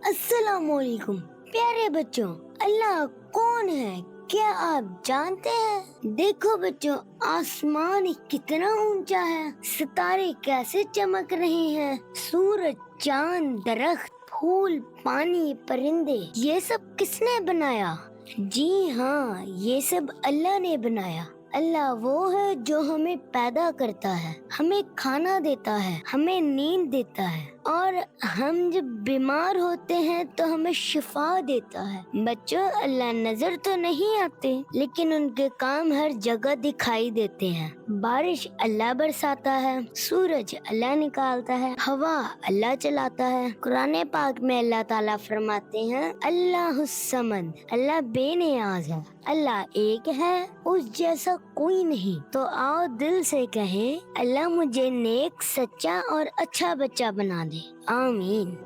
अस्सलाम वालेकुम प्यारे बच्चों, अल्लाह कौन है क्या आप जानते हैं? देखो बच्चों, आसमान कितना ऊंचा है, सितारे कैसे चमक रहे हैं, सूरज, चांद, दरख्त, फूल, पानी, परिंदे, ये सब किसने बनाया? जी हाँ, ये सब अल्लाह ने बनाया। अल्लाह वो है जो हमें पैदा करता है, हमें खाना देता है, हमें नींद देता है, और हम जब बीमार होते हैं तो हमें शिफा देता है। बच्चों, अल्लाह नजर तो नहीं आते, लेकिन उनके काम हर जगह दिखाई देते हैं। बारिश अल्लाह बरसाता है, सूरज अल्लाह निकालता है, हवा अल्लाह चलाता है। कुरान पाक में अल्लाह ताला फरमाते हैं, अल्लाहुस्समद, अल्लाह बेनियाज है, अल्लाह एक है, उस जैसा कोई नहीं। तो आओ दिल से कहें, अल्लाह मुझे नेक, सच्चा और अच्छा बच्चा बना दे। आमीन।